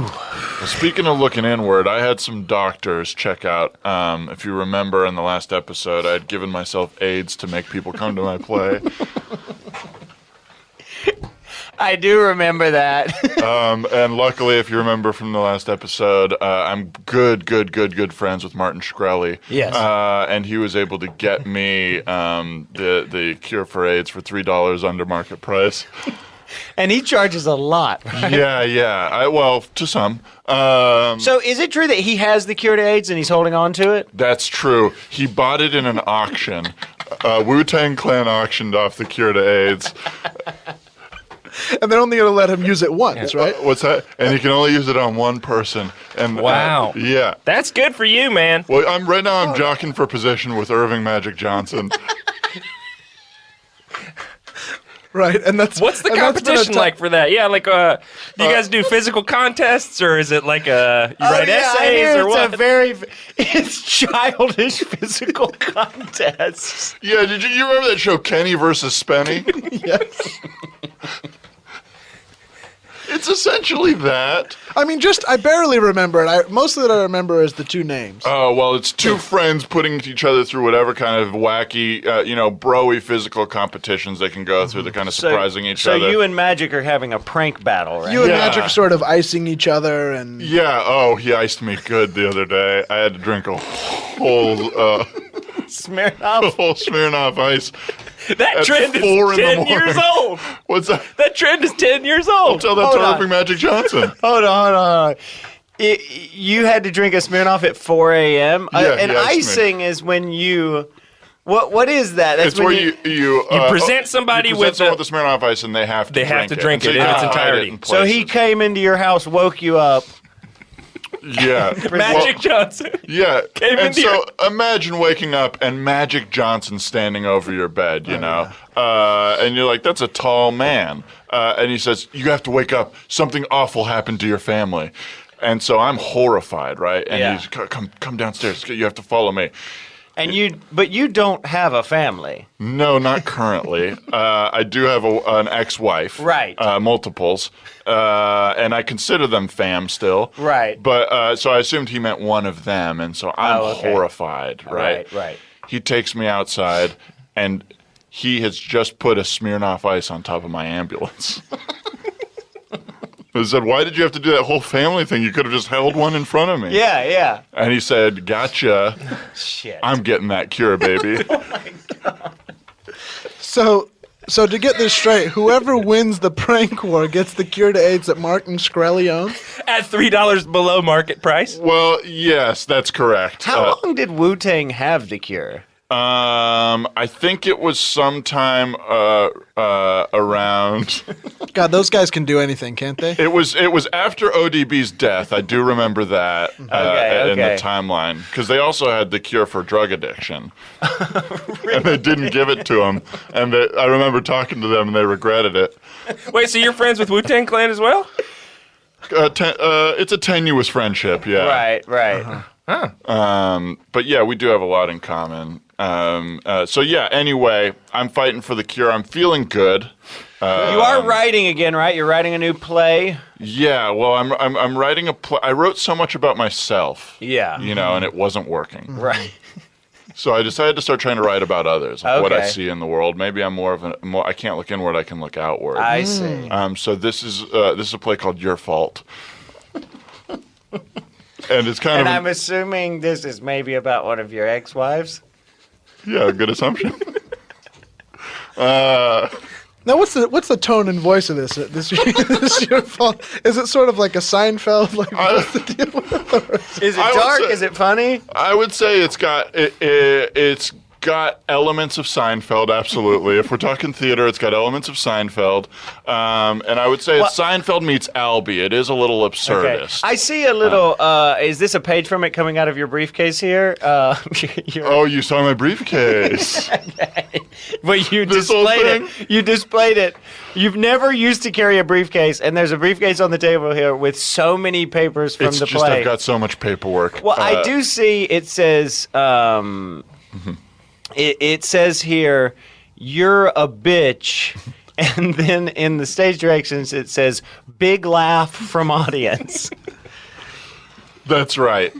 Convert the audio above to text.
Well, speaking of looking inward, I had some doctors check out. If you remember in the last episode, I had given myself AIDS to make people come to my play. I do remember that. And luckily, if you remember from the last episode, I'm good friends with Martin Shkreli. Yes. And he was able to get me the cure for AIDS for $3 under market price. And he charges a lot, right? Yeah. Well, to some. So is it true that he has the cure to AIDS and he's holding on to it? That's true. He bought it in an auction. Wu-Tang Clan auctioned off the cure to AIDS. And they're only going to let him use it once, right? What's that? And he can only use it on one person. And Wow. Yeah. That's good for you, man. Well, right now I'm jockeying for position with Earvin Magic Johnson. Right, and that's What's the and that's been a competition like for that? Yeah, like, do you guys do physical contests, or is it like you write essays, or what? It's childish physical contests. Yeah, did you remember that show Kenny versus Spenny? Yes. It's essentially that. I mean, I barely remember it. Most of it I remember is the two names. Oh, well, it's two friends putting each other through whatever kind of wacky, bro-y physical competitions they can go through. They're kind of surprising each other. So you and Magic are having a prank battle, right? You and Magic sort of icing each other and... Yeah, he iced me good the other day. I had to drink a whole... Smirnoff? A whole Smirnoff Ice. That trend is 10 years old. What's that? That trend is 10 years old. Tell that to Irving Magic Johnson. Hold on. You had to drink a Smirnoff at 4 a.m.? Yeah, and icing is when you... What is that? That's it's where you present somebody with the Smirnoff Ice and they have to drink it in its entirety. So he came into your house, woke you up. Yeah. Magic Johnson. Yeah. Came and into so imagine waking up and Magic Johnson standing over your bed, you know? And you're like, that's a tall man. And he says, you have to wake up. Something awful happened to your family. And so I'm horrified, right? And he's, come downstairs. You have to follow me. But you don't have a family. No, not currently. I do have an ex-wife. Right. Multiples. And I consider them fam still. Right. But so I assumed he meant one of them, and so I'm horrified, right? Right. He takes me outside, and he has just put a Smirnoff Ice on top of my ambulance. I said, why did you have to do that whole family thing? You could have just held one in front of me. Yeah. And he said, gotcha. Shit. I'm getting that cure, baby. Oh, my God. So to get this straight, whoever wins the prank war gets the cure to AIDS that Martin Shkreli owns? At $3 below market price? Well, yes, that's correct. How long did Wu-Tang have the cure? I think it was sometime around. God, those guys can do anything, can't they? It was after ODB's death. I do remember that in the timeline because they also had the cure for drug addiction, really? And they didn't give it to him. And I remember talking to them, and they regretted it. Wait, so you're friends with Wu-Tang Clan as well? It's a tenuous friendship, yeah. Right. But yeah, we do have a lot in common. Anyway, I'm fighting for the cure. I'm feeling good. You are writing again, right? You're writing a new play. Yeah, well, I'm writing a play. I wrote so much about myself. Yeah. And it wasn't working. Right. So I decided to start trying to write about others, what I see in the world. Maybe I'm more of I can't look inward, I can look outward. I see. So this is a play called Your Fault. And it's kind of. And I'm assuming this is maybe about one of your ex-wives? Yeah, good assumption. Now, what's the tone and voice of this? This Your Fault? Is it sort of like a Seinfeld? Like, what's the deal with it? Is it dark? Is it funny? I would say it's got elements of Seinfeld, absolutely. If we're talking theater, it's got elements of Seinfeld. And I would say it's Seinfeld meets Albie. It is a little absurdist. Okay. I see a little, is this a page from it coming out of your briefcase here? You saw my briefcase. Well, you displayed it. You displayed it. You've never used to carry a briefcase, and there's a briefcase on the table here with so many papers from the play. I've got so much paperwork. Well, I do see it says... It says here, you're a bitch. And then in the stage directions, it says, big laugh from audience. That's right.